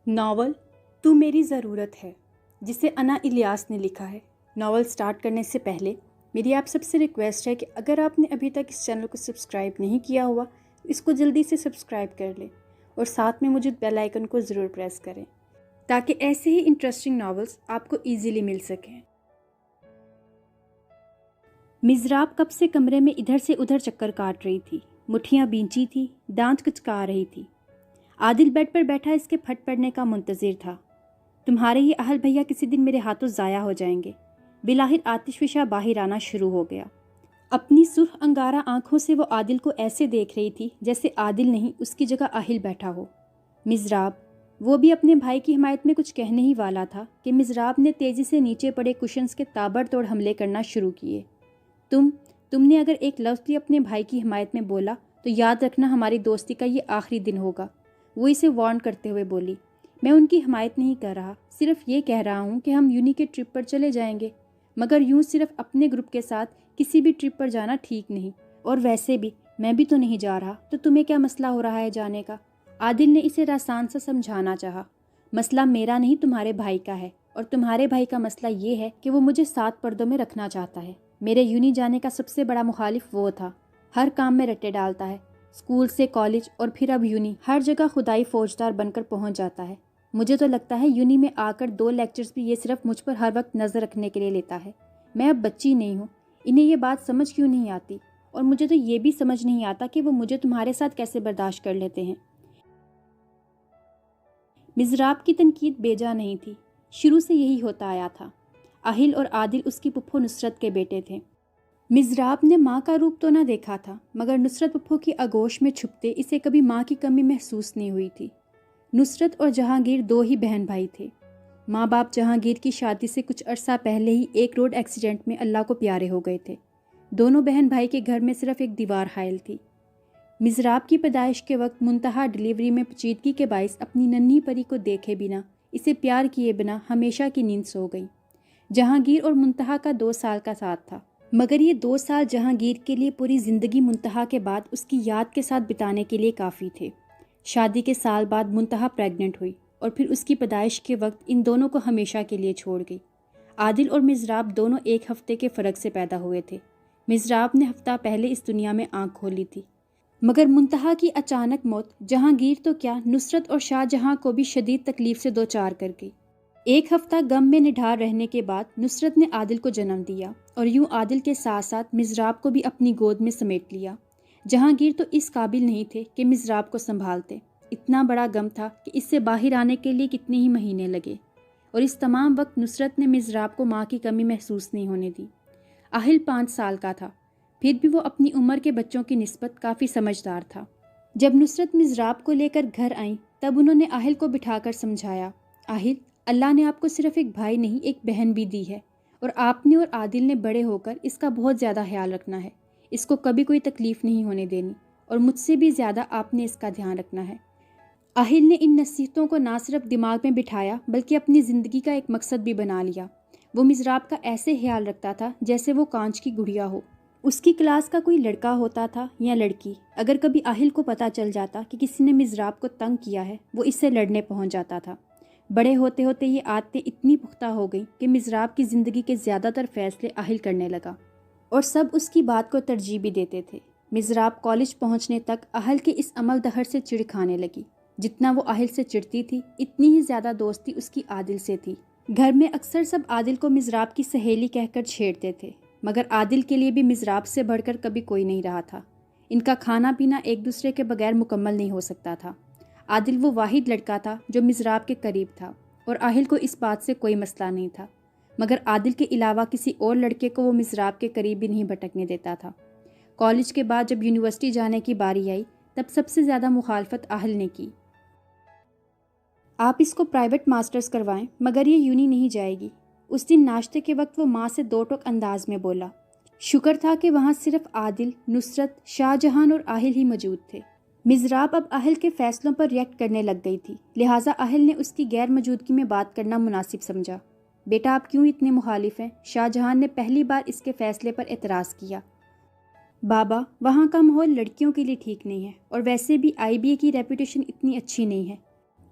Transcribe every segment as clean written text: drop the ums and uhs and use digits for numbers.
Novel تو میری ضرورت ہے، جسے انا الیاس نے لکھا ہے۔ ناول سٹارٹ کرنے سے پہلے میری آپ سب سے ریکویسٹ ہے کہ اگر آپ نے ابھی تک اس چینل کو سبسکرائب نہیں کیا ہوا تو اس کو جلدی سے سبسکرائب کر لیں اور ساتھ میں موجود بیل آئیکن کو ضرور پریس کریں تاکہ ایسے ہی انٹرسٹنگ ناولز آپ کو ایزیلی مل سکیں۔ مزراب کب سے کمرے میں ادھر سے ادھر چکر کاٹ رہی تھی، مٹھیاں بینچی تھی، دانت کچکا رہی تھی۔ عادل بیڈ پر بیٹھا اس کے پھٹ پڑنے کا منتظر تھا۔ تمہارے یہ اہل بھیا کسی دن میرے ہاتھوں ضائع ہو جائیں گے۔ بلاخر آتش فشاں باہر آنا شروع ہو گیا۔ اپنی سرخ انگارہ آنکھوں سے وہ عادل کو ایسے دیکھ رہی تھی جیسے عادل نہیں اس کی جگہ اہل بیٹھا ہو۔ مزراب، وہ بھی اپنے بھائی کی حمایت میں کچھ کہنے ہی والا تھا کہ مزراب نے تیزی سے نیچے پڑے کشنز کے تابڑ توڑ حملے کرنا شروع کیے۔ تم نے اگر ایک لفظ بھی اپنے بھائی کی حمایت میں بولا تو یاد رکھنا ہماری دوستی کا یہ آخری دن ہوگا۔ وہ اسے وارن کرتے ہوئے بولی، میں ان کی حمایت نہیں کر رہا، صرف یہ کہہ رہا ہوں کہ ہم یونی کے ٹرپ پر چلے جائیں گے، مگر یوں صرف اپنے گروپ کے ساتھ کسی بھی ٹرپ پر جانا ٹھیک نہیں، اور ویسے بھی میں بھی تو نہیں جا رہا، تو تمہیں کیا مسئلہ ہو رہا ہے جانے کا؟ عادل نے اسے راسان سے سمجھانا چاہا۔ مسئلہ میرا نہیں تمہارے بھائی کا ہے، اور تمہارے بھائی کا مسئلہ یہ ہے کہ وہ مجھے 7 پردوں میں رکھنا چاہتا ہے۔ میرے یونی جانے کا سب سے بڑا مخالف وہ تھا، ہر کام میں رٹے ڈالتا ہے، اسکول سے کالج اور پھر اب یونی، ہر جگہ خدائی فوجدار بن کر پہنچ جاتا ہے۔ مجھے تو لگتا ہے یونی میں آ کر 2 لیکچرز بھی یہ صرف مجھ پر ہر وقت نظر رکھنے کے لیے لیتا ہے۔ میں اب بچی نہیں ہوں، انہیں یہ بات سمجھ کیوں نہیں آتی، اور مجھے تو یہ بھی سمجھ نہیں آتا کہ وہ مجھے تمہارے ساتھ کیسے برداشت کر لیتے ہیں۔ مزراب کی تنقید بیجا نہیں تھی، شروع سے یہی ہوتا آیا تھا۔ اہل اور عادل اس کی پھپھو نصرت کے بیٹے تھے۔ مزراب نے ماں کا روپ تو نہ دیکھا تھا، مگر نصرت پھپھو کی آغوش میں چھپتے اسے کبھی ماں کی کمی محسوس نہیں ہوئی تھی۔ نصرت اور جہانگیر 2 ہی بہن بھائی تھے۔ ماں باپ جہانگیر کی شادی سے کچھ عرصہ پہلے ہی ایک روڈ ایکسیڈنٹ میں اللہ کو پیارے ہو گئے تھے۔ دونوں بہن بھائی کے گھر میں صرف ایک دیوار حائل تھی۔ مزراب کی پیدائش کے وقت منتہا ڈلیوری میں پیچیدگی کے باعث اپنی ننھی پری کو دیکھے بنا، اسے پیار کیے بنا ہمیشہ کی نیند سو گئی۔ جہانگیر اور منتہا کا 2 سال کا ساتھ تھا، مگر یہ 2 سال جہانگیر کے لیے پوری زندگی منتہا کے بعد اس کی یاد کے ساتھ بتانے کے لیے کافی تھے۔ شادی کے سال بعد منتہا پریگننٹ ہوئی اور پھر اس کی پیدائش کے وقت ان دونوں کو ہمیشہ کے لیے چھوڑ گئی۔ عادل اور مزراب دونوں 1 ہفتے کے فرق سے پیدا ہوئے تھے۔ مزراب نے ہفتہ پہلے اس دنیا میں آنکھ کھولی تھی، مگر منتہا کی اچانک موت جہانگیر تو کیا، نصرت اور شاہ جہاں کو بھی شدید تکلیف سے دوچار کر گئی۔ 1 ہفتہ غم میں نڈھال رہنے کے بعد نصرت نے عادل کو جنم دیا، اور یوں عادل کے ساتھ ساتھ مزراب کو بھی اپنی گود میں سمیٹ لیا۔ جہانگیر تو اس قابل نہیں تھے کہ مزراب کو سنبھالتے۔ اتنا بڑا غم تھا کہ اس سے باہر آنے کے لیے کتنے ہی مہینے لگے، اور اس تمام وقت نصرت نے مزراب کو ماں کی کمی محسوس نہیں ہونے دی۔ اہل 5 سال کا تھا، پھر بھی وہ اپنی عمر کے بچوں کی نسبت کافی سمجھدار تھا۔ جب نصرت مزراب کو لے کر گھر آئیں تب انہوں نے اہل کو بٹھا کر سمجھایا، اہل، اللہ نے آپ کو صرف ایک بھائی نہیں ایک بہن بھی دی ہے، اور آپ نے اور عادل نے بڑے ہو کر اس کا بہت زیادہ خیال رکھنا ہے، اس کو کبھی کوئی تکلیف نہیں ہونے دینی، اور مجھ سے بھی زیادہ آپ نے اس کا دھیان رکھنا ہے۔ اہل نے ان نصیحتوں کو نہ صرف دماغ میں بٹھایا بلکہ اپنی زندگی کا ایک مقصد بھی بنا لیا۔ وہ مزراب کا ایسے خیال رکھتا تھا جیسے وہ کانچ کی گڑیا ہو۔ اس کی کلاس کا کوئی لڑکا ہوتا تھا یا لڑکی، اگر کبھی اہل کو پتہ چل جاتا کہ کسی نے مزراب کو تنگ کیا ہے، وہ اس سے لڑنے پہنچ جاتا تھا۔ بڑے ہوتے ہوتے یہ عادتیں اتنی پختہ ہو گئیں کہ مزراب کی زندگی کے زیادہ تر فیصلے اہل کرنے لگا، اور سب اس کی بات کو ترجیح بھی دیتے تھے۔ مزراب کالج پہنچنے تک اہل کے اس عمل دہر سے چڑ کھانے لگی۔ جتنا وہ اہل سے چڑتی تھی اتنی ہی زیادہ دوستی اس کی عادل سے تھی۔ گھر میں اکثر سب عادل کو مزراب کی سہیلی کہہ کر چھیڑتے تھے، مگر عادل کے لیے بھی مزراب سے بڑھ کر کبھی کوئی نہیں رہا تھا۔ ان کا کھانا پینا ایک دوسرے کے بغیر مکمل نہیں ہو سکتا تھا۔ عادل وہ واحد لڑکا تھا جو مزراب کے قریب تھا، اور اہل کو اس بات سے کوئی مسئلہ نہیں تھا، مگر عادل کے علاوہ کسی اور لڑکے کو وہ مزراب کے قریب بھی نہیں بھٹکنے دیتا تھا۔ کالج کے بعد جب یونیورسٹی جانے کی باری آئی تب سب سے زیادہ مخالفت اہل نے کی۔ آپ اس کو پرائیویٹ ماسٹرز کروائیں، مگر یہ یونی نہیں جائے گی۔ اس دن ناشتے کے وقت وہ ماں سے 2 ٹوک انداز میں بولا۔ شکر تھا کہ وہاں صرف عادل، نصرت، شاہ جہان اور اہل ہی موجود تھے۔ مزراب اب اہل کے فیصلوں پر ریئیکٹ کرنے لگ گئی تھی، لہٰذا اہل نے اس کی غیر موجودگی میں بات کرنا مناسب سمجھا۔ بیٹا آپ کیوں اتنے مخالف ہیں؟ شاہ جہان نے پہلی بار اس کے فیصلے پر اعتراض کیا۔ بابا، وہاں کا ماحول لڑکیوں کے لیے ٹھیک نہیں ہے، اور ویسے بھی IBA کی ریپوٹیشن اتنی اچھی نہیں ہے۔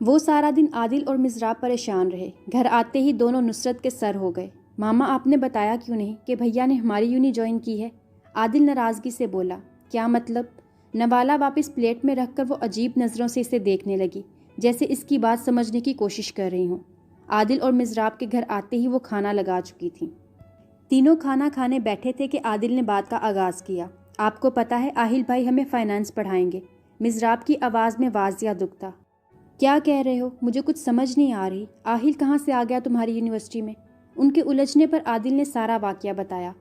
وہ سارا دن عادل اور مزراب پریشان رہے۔ گھر آتے ہی دونوں نصرت کے سر ہو گئے۔ ماما آپ نے بتایا کیوں نہیں کہ بھیا نے ہماری یونی جوائن کی ہے؟ عادل ناراضگی سے بولا۔ کیا مطلب؟ نوالا واپس پلیٹ میں رکھ کر وہ عجیب نظروں سے اسے دیکھنے لگی، جیسے اس کی بات سمجھنے کی کوشش کر رہی ہوں۔ عادل اور مزراب کے گھر آتے ہی وہ کھانا لگا چکی تھیں۔ تینوں کھانا کھانے بیٹھے تھے کہ عادل نے بات کا آغاز کیا۔ آپ کو پتہ ہے آہل بھائی ہمیں فائنانس پڑھائیں گے۔ مزراب کی آواز میں واضح دکھ تھا۔ کیا کہہ رہے ہو؟ مجھے کچھ سمجھ نہیں آ رہی۔ آہل کہاں سے آ گیا تمہاری یونیورسٹی میں؟ ان کے الجھنے پر عادل نے سارا واقعہ بتایا۔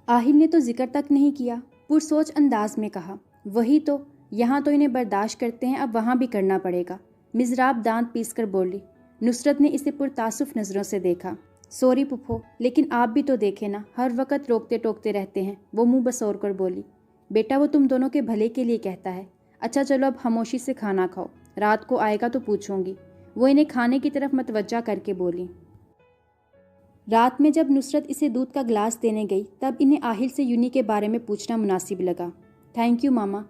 آہل نے تو ذکر تک نہیں کیا، پرسوچ انداز میں کہا۔ وہی تو، یہاں تو انہیں برداشت کرتے ہیں، اب وہاں بھی کرنا پڑے گا۔ مزراب دانت پیس کر بولی۔ نصرت نے اسے پرتاسف نظروں سے دیکھا۔ سوری پپھو، لیکن آپ بھی تو دیکھیں نا، ہر وقت روکتے ٹوکتے رہتے ہیں۔ وہ منہ بسور کر بولی۔ بیٹا وہ تم دونوں کے بھلے کے لیے کہتا ہے۔ اچھا چلو اب خاموشی سے کھانا کھاؤ، رات کو آئے گا تو پوچھوں گی۔ وہ انہیں کھانے کی طرف متوجہ کر کے بولی۔ رات میں جب نصرت اسے دودھ کا گلاس دینے گئی تب انہیں آہل سے یونی کے بارے میں پوچھنا مناسب لگا۔ تھینک یو ماما۔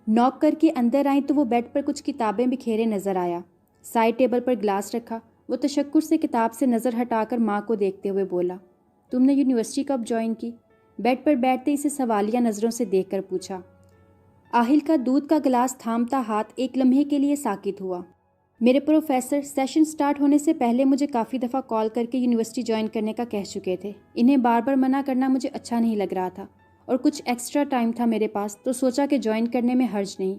نوک کر کے اندر آئیں تو وہ بیڈ پر کچھ کتابیں بکھیرے نظر آیا۔ سائڈ ٹیبل پر گلاس رکھا، وہ تشکر سے کتاب سے نظر ہٹا کر ماں کو دیکھتے ہوئے بولا۔ تم نے یونیورسٹی کب جوائن کی؟ بیڈ پر بیٹھتے اسے سوالیہ نظروں سے دیکھ کر پوچھا۔ آہل کا دودھ کا گلاس تھامتا ہاتھ ایک لمحے کے لیے ساکت ہوا۔ میرے پروفیسر سیشن سٹارٹ ہونے سے پہلے مجھے کافی دفعہ کال کر کے یونیورسٹی جوائن کرنے کا کہہ چکے تھے۔ انہیں بار بار منع کرنا مجھے اچھا نہیں لگ رہا تھا، اور کچھ ایکسٹرا ٹائم تھا میرے پاس تو سوچا کہ جوائن کرنے میں حرج نہیں۔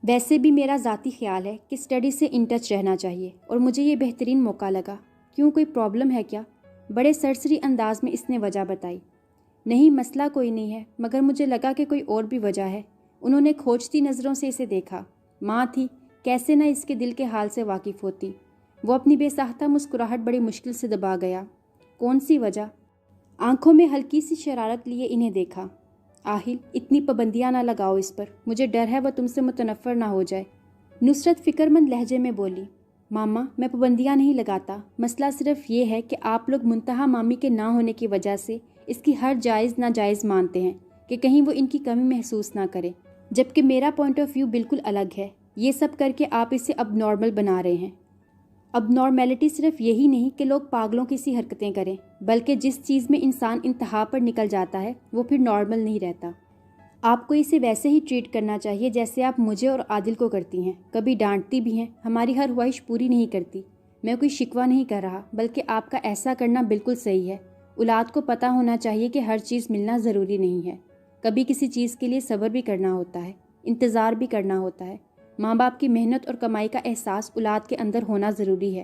ویسے بھی میرا ذاتی خیال ہے کہ اسٹڈی سے ان ٹچ رہنا چاہیے، اور مجھے یہ بہترین موقع لگا۔ کیوں، کوئی پرابلم ہے کیا؟ بڑے سرسری انداز میں اس نے وجہ بتائی۔ نہیں، مسئلہ کوئی نہیں ہے، مگر مجھے لگا کہ کوئی اور بھی وجہ ہے۔ انہوں نے کھوجتی نظروں سے اسے دیکھا۔ ماں تھی، کیسے نہ اس کے دل کے حال سے واقف ہوتی۔ وہ اپنی بے ساختہ مسکراہٹ بڑی مشکل سے دبا گیا۔ کون سی وجہ؟ آنکھوں میں ہلکی سی شرارت لیے انہیں دیکھا۔ آہل، اتنی پابندیاں نہ لگاؤ اس پر، مجھے ڈر ہے وہ تم سے متنفر نہ ہو جائے۔ نصرت فکر مند لہجے میں بولی۔ ماما میں پابندیاں نہیں لگاتا، مسئلہ صرف یہ ہے کہ آپ لوگ منتہا مامی کے نہ ہونے کی وجہ سے اس کی ہر جائز ناجائز مانتے ہیں کہ کہیں وہ ان کی کمی محسوس نہ کرے، جبکہ میرا پوائنٹ آف ویو بالکل الگ ہے۔ یہ سب کر کے آپ اسے اب نارمل بنا رہے ہیں۔ اب نارمیلٹی صرف یہی نہیں کہ لوگ پاگلوں کی سی حرکتیں کریں، بلکہ جس چیز میں انسان انتہا پر نکل جاتا ہے وہ پھر نارمل نہیں رہتا۔ آپ کو اسے ویسے ہی ٹریٹ کرنا چاہیے جیسے آپ مجھے اور عادل کو کرتی ہیں، کبھی ڈانٹتی بھی ہیں، ہماری ہر خواہش پوری نہیں کرتی۔ میں کوئی شکوہ نہیں کر رہا، بلکہ آپ کا ایسا کرنا بالکل صحیح ہے۔ اولاد کو پتہ ہونا چاہیے کہ ہر چیز ملنا ضروری نہیں ہے، کبھی کسی چیز کے لیے صبر بھی کرنا ہوتا ہے، انتظار بھی کرنا ہوتا ہے۔ ماں باپ کی محنت اور کمائی کا احساس اولاد کے اندر ہونا ضروری ہے۔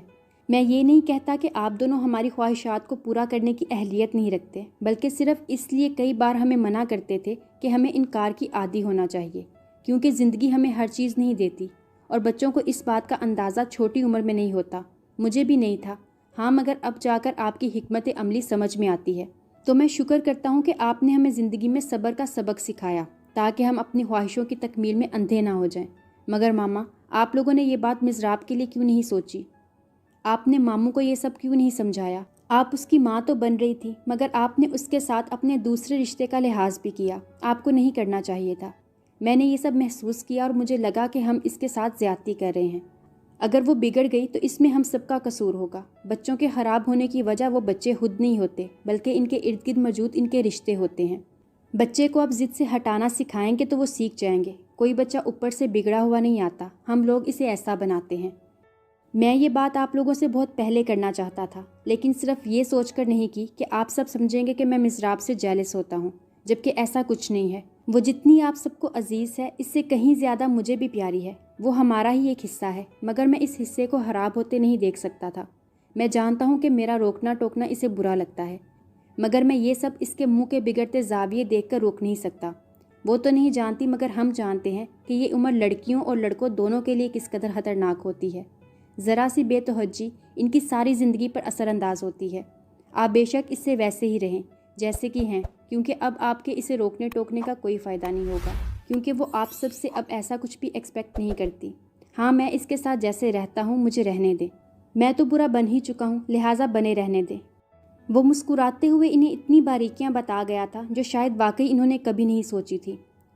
میں یہ نہیں کہتا کہ آپ دونوں ہماری خواہشات کو پورا کرنے کی اہلیت نہیں رکھتے، بلکہ صرف اس لیے کئی بار ہمیں منع کرتے تھے کہ ہمیں انکار کی عادی ہونا چاہیے، کیونکہ زندگی ہمیں ہر چیز نہیں دیتی، اور بچوں کو اس بات کا اندازہ چھوٹی عمر میں نہیں ہوتا۔ مجھے بھی نہیں تھا، ہاں، مگر اب جا کر آپ کی حکمت عملی سمجھ میں آتی ہے۔ تو میں شکر کرتا ہوں کہ آپ نے ہمیں زندگی میں صبر کا سبق سکھایا، تاکہ ہم اپنی خواہشوں کی تکمیل میں اندھے نہ ہو جائیں۔ مگر ماما، آپ لوگوں نے یہ بات مزراب کے لیے کیوں نہیں سوچی؟ آپ نے ماموں کو یہ سب کیوں نہیں سمجھایا؟ آپ اس کی ماں تو بن رہی تھی، مگر آپ نے اس کے ساتھ اپنے دوسرے رشتے کا لحاظ بھی کیا۔ آپ کو نہیں کرنا چاہیے تھا۔ میں نے یہ سب محسوس کیا اور مجھے لگا کہ ہم اس کے ساتھ زیادتی کر رہے ہیں۔ اگر وہ بگڑ گئی تو اس میں ہم سب کا قصور ہوگا۔ بچوں کے خراب ہونے کی وجہ وہ بچے خود نہیں ہوتے، بلکہ ان کے ارد گرد موجود ان کے رشتے ہوتے ہیں۔ بچے کو اب ضد سے ہٹانا سکھائیں گے تو وہ سیکھ جائیں گے۔ کوئی بچہ اوپر سے بگڑا ہوا نہیں آتا، ہم لوگ اسے ایسا بناتے ہیں۔ میں یہ بات آپ لوگوں سے بہت پہلے کرنا چاہتا تھا، لیکن صرف یہ سوچ کر نہیں کی کہ آپ سب سمجھیں گے کہ میں مزراب سے جیلس ہوتا ہوں، جبکہ ایسا کچھ نہیں ہے۔ وہ جتنی آپ سب کو عزیز ہے، اس سے کہیں زیادہ مجھے بھی پیاری ہے۔ وہ ہمارا ہی ایک حصہ ہے، مگر میں اس حصے کو خراب ہوتے نہیں دیکھ سکتا تھا۔ میں جانتا ہوں کہ میرا روکنا ٹوکنا اسے برا لگتا ہے، مگر میں یہ سب اس کے منہ کے بگڑتے زاویے دیکھ کر روک نہیں سکتا۔ وہ تو نہیں جانتی، مگر ہم جانتے ہیں کہ یہ عمر لڑکیوں اور لڑکوں دونوں کے لیے کس قدر خطرناک ہوتی ہے۔ ذرا سی بے توجہی ان کی ساری زندگی پر اثر انداز ہوتی ہے۔ آپ بے شک اس سے ویسے ہی رہیں جیسے کہ ہیں، کیونکہ اب آپ کے اسے روکنے ٹوکنے کا کوئی فائدہ نہیں ہوگا، کیونکہ وہ آپ سب سے اب ایسا کچھ بھی ایکسپیکٹ نہیں کرتی۔ ہاں، میں اس کے ساتھ جیسے رہتا ہوں مجھے رہنے دیں، میں تو برا بن ہی چکا ہوں، لہٰذا بنے رہنے دیں۔ وہ مسکراتے ہوئے انہیں اتنی باریکیاں بتا گیا تھا جو شاید واقعی انہوں نے کبھی نہیں سوچی تھی۔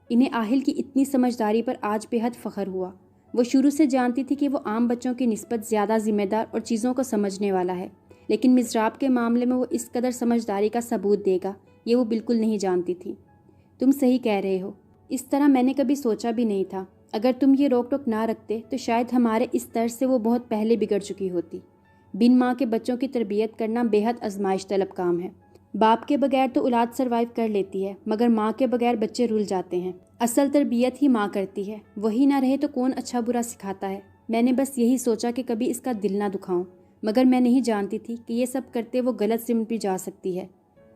انہیں آہل کی اتنی سمجھداری پر آج بے حد فخر ہوا۔ وہ شروع سے جانتی تھی کہ وہ عام بچوں کی نسبت زیادہ ذمہ دار اور چیزوں کو سمجھنے والا ہے، لیکن مزراب کے معاملے میں وہ اس قدر سمجھداری کا ثبوت دے گا یہ وہ بالکل نہیں جانتی تھی۔ تم صحیح کہہ رہے ہو، اس طرح میں نے کبھی سوچا بھی نہیں تھا۔ اگر تم یہ روک ٹوک نہ رکھتے تو شاید ہمارے اس طرز سے وہ بہت پہلے بگڑ چکی ہوتی۔ بن ماں کے بچوں کی تربیت کرنا بے حد آزمائش طلب کام ہے۔ باپ کے بغیر تو اولاد سروائیو کر لیتی ہے، مگر ماں کے بغیر بچے رول جاتے ہیں۔ اصل تربیت ہی ماں کرتی ہے، وہی نہ رہے تو کون اچھا برا سکھاتا ہے۔ میں نے بس یہی سوچا کہ کبھی اس کا دل نہ دکھاؤں، مگر میں نہیں جانتی تھی کہ یہ سب کرتے وہ غلط سمت بھی جا سکتی ہے۔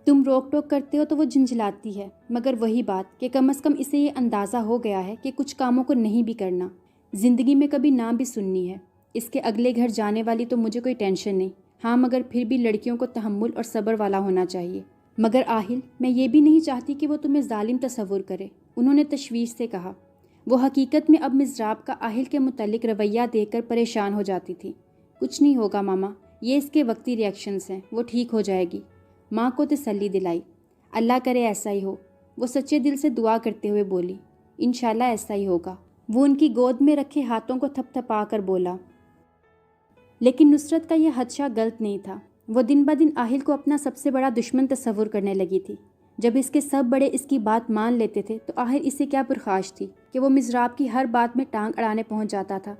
تم روک ٹوک کرتے ہو تو وہ جھنجھلاتی ہے، مگر وہی بات کہ کم از کم اسے یہ اندازہ ہو گیا ہے کہ کچھ کاموں کو نہیں بھی کرنا، زندگی میں کبھی نہ بھی سننی ہے۔ اس کے اگلے گھر جانے والی تو مجھے کوئی ٹینشن نہیں، ہاں مگر پھر بھی لڑکیوں کو تحمل اور صبر والا ہونا چاہیے۔ مگر آہل، میں یہ بھی نہیں چاہتی کہ وہ تمہیں ظالم تصور کرے، انہوں نے تشویش سے کہا۔ وہ حقیقت میں اب مزراب کا آہل کے متعلق رویہ دیکھ کر پریشان ہو جاتی تھی۔ کچھ نہیں ہوگا ماما، یہ اس کے وقتی ریئیکشنز ہیں، وہ ٹھیک ہو جائے گی، ماں کو تسلی دلائی۔ اللہ کرے ایسا ہی ہو، وہ سچے دل سے دعا کرتے ہوئے بولی۔ انشاءاللہ ایسا ہی ہوگا، وہ ان کی گود میں رکھے ہاتھوں کو تھپ تھپا کر بولا۔ لیکن نصرت کا یہ خدشہ غلط نہیں تھا۔ وہ دن بہ دن آہل کو اپنا سب سے بڑا دشمن تصور کرنے لگی تھی۔ جب اس کے سب بڑے اس کی بات مان لیتے تھے تو آہل اسے کیا پرخاش تھی کہ وہ مزراب کی ہر بات میں ٹانگ اڑانے پہنچ جاتا تھا۔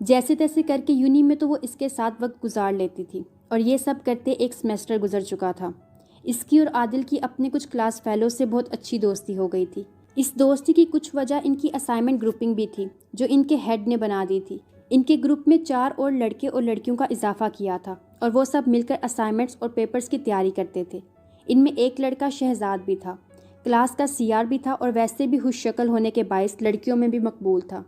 جیسے تیسے کر کے یونی میں تو وہ اس کے ساتھ وقت گزار لیتی تھی، اور یہ سب کرتے ایک سمیسٹر گزر چکا تھا۔ اس کی اور عادل کی اپنے کچھ کلاس فیلو سے بہت اچھی دوستی ہو گئی تھی۔ اس دوستی کی کچھ وجہ ان کی اسائنمنٹ گروپنگ بھی تھی جو ان کے ہیڈ نے بنا دی تھی۔ ان کے گروپ میں 4 اور لڑکے اور لڑکیوں کا اضافہ کیا تھا، اور وہ سب مل کر اسائنمنٹس اور پیپرز کی تیاری کرتے تھے۔ ان میں ایک لڑکا شہزاد بھی تھا، کلاس کا CR بھی تھا، اور ویسے بھی خوش شکل ہونے کے باعث لڑکیوں میں بھی مقبول تھا۔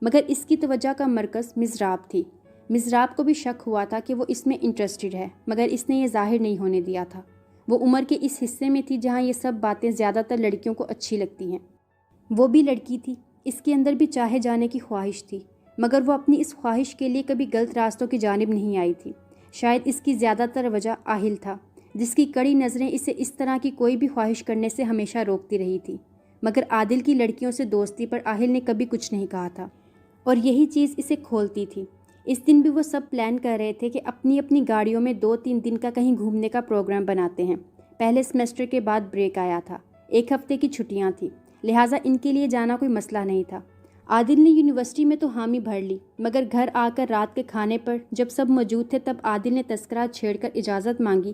مگر اس کی توجہ کا مرکز مزراب تھی۔ مزراب کو بھی شک ہوا تھا کہ وہ اس میں انٹرسٹڈ ہے، مگر اس نے یہ ظاہر نہیں ہونے دیا تھا۔ وہ عمر کے اس حصے میں تھی جہاں یہ سب باتیں زیادہ تر لڑکیوں کو اچھی لگتی ہیں۔ وہ بھی لڑکی تھی، اس کے اندر بھی چاہے جانے کی خواہش تھی، مگر وہ اپنی اس خواہش کے لیے کبھی غلط راستوں کی جانب نہیں آئی تھی۔ شاید اس کی زیادہ تر وجہ آہل تھا، جس کی کڑی نظریں اسے اس طرح کی کوئی بھی خواہش کرنے سے ہمیشہ روکتی رہی تھی۔ مگر عادل کی لڑکیوں سے دوستی پر آہل نے کبھی کچھ نہیں کہا تھا، اور یہی چیز اسے کھولتی تھی۔ اس دن بھی وہ سب پلان کر رہے تھے کہ اپنی اپنی گاڑیوں میں 2-3 دن کا کہیں گھومنے کا پروگرام بناتے ہیں۔ پہلے سمیسٹر کے بعد بریک آیا تھا، 1 ہفتے کی چھٹیاں تھیں، لہٰذا ان کے لیے جانا کوئی مسئلہ نہیں تھا۔ عادل نے یونیورسٹی میں تو حامی بھر لی، مگر گھر آ کر رات کے کھانے پر جب سب موجود تھے تب عادل نے تذکرہ چھیڑ کر اجازت مانگی۔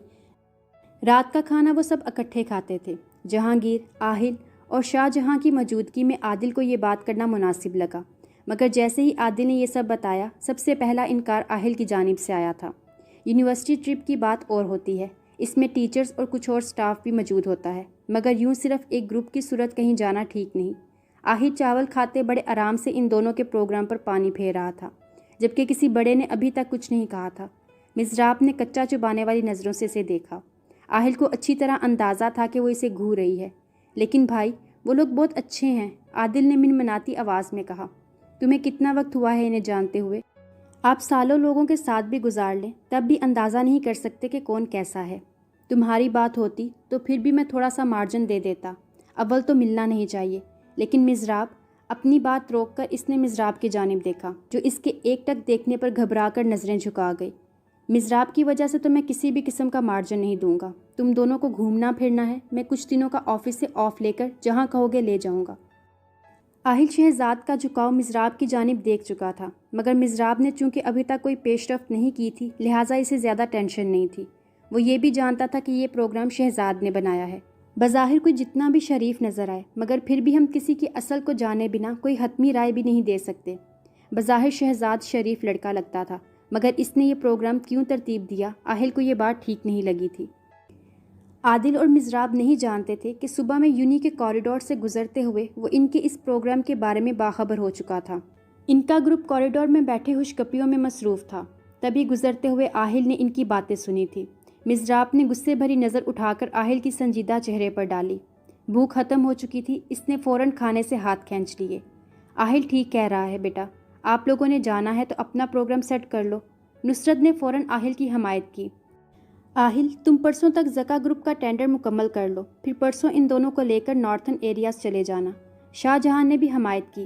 رات کا کھانا وہ سب اکٹھے کھاتے تھے۔ جہانگیر، آہل اور شاہ جہاں کی موجودگی میں عادل کو یہ بات کرنا مناسب لگا، مگر جیسے ہی عادل نے یہ سب بتایا، سب سے پہلا انکار آہل کی جانب سے آیا تھا۔ یونیورسٹی ٹرپ کی بات اور ہوتی ہے، اس میں ٹیچرز اور کچھ اور سٹاف بھی موجود ہوتا ہے، مگر یوں صرف ایک گروپ کی صورت کہیں جانا ٹھیک نہیں۔ آہل چاول کھاتے بڑے آرام سے ان دونوں کے پروگرام پر پانی پھیر رہا تھا، جبکہ کسی بڑے نے ابھی تک کچھ نہیں کہا تھا۔ مزراب نے کچا چبانے والی نظروں سے اسے دیکھا۔ آہل کو اچھی طرح اندازہ تھا کہ وہ اسے گھور رہی ہے۔ لیکن بھائی، وہ لوگ بہت اچھے ہیں، عادل نے منمناتی آواز میں کہا۔ تمہیں کتنا وقت ہوا ہے انہیں جانتے ہوئے؟ آپ سالوں لوگوں کے ساتھ بھی گزار لیں، تب بھی اندازہ نہیں کر سکتے کہ کون کیسا ہے۔ تمہاری بات ہوتی تو پھر بھی میں تھوڑا سا مارجن دے دیتا، اول تو ملنا نہیں چاہیے۔ لیکن مزراب، اپنی بات روک کر اس نے مزراب کی جانب دیکھا، جو اس کے ایک ٹک دیکھنے پر گھبرا کر نظریں جھکا گئی۔ مزراب کی وجہ سے تو میں کسی بھی قسم کا مارجن نہیں دوں گا۔ تم دونوں کو گھومنا پھرنا ہے، میں کچھ دنوں کا آفس سے آف لے کر جہاں کہو گے لے جاؤں گا۔ آہل شہزاد کا جھکاؤ مزراب کی جانب دیکھ چکا تھا، مگر مزراب نے چونکہ ابھی تک کوئی پیش رفت نہیں کی تھی، لہٰذا اسے زیادہ ٹینشن نہیں تھی۔ وہ یہ بھی جانتا تھا کہ یہ پروگرام شہزاد نے بنایا ہے۔ بظاہر کوئی جتنا بھی شریف نظر آئے، مگر پھر بھی ہم کسی کی اصل کو جانے بنا کوئی حتمی رائے بھی نہیں دے سکتے۔ بظاہر شہزاد شریف لڑکا لگتا تھا، مگر اس نے یہ پروگرام کیوں ترتیب دیا، آہل کو یہ بات ٹھیک نہیں لگی تھی۔ عادل اور مزراب نہیں جانتے تھے کہ صبح میں یونی کے کوریڈور سے گزرتے ہوئے وہ ان کے اس پروگرام کے بارے میں باخبر ہو چکا تھا۔ ان کا گروپ کوریڈور میں بیٹھے خوش گپیوں میں مصروف تھا، تبھی گزرتے ہوئے آہل نے ان کی باتیں سنی تھی۔ مزراب نے غصے بھری نظر اٹھا کر آہل کی سنجیدہ چہرے پر ڈالی۔ بھوک ختم ہو چکی تھی، اس نے فوراً کھانے سے ہاتھ کھینچ لیے۔ آہل ٹھیک کہہ رہا ہے بیٹا، آپ لوگوں نے جانا ہے تو اپنا پروگرام سیٹ کر لو۔ نصرت نے فوراً آہل کی حمایت کی۔ آہل، تم پرسوں تک زکا گروپ کا ٹینڈر مکمل کر لو، پھر پرسوں ان دونوں کو لے کر نارتھن ایریاز چلے جانا۔ شاہ جہاں نے بھی حمایت کی۔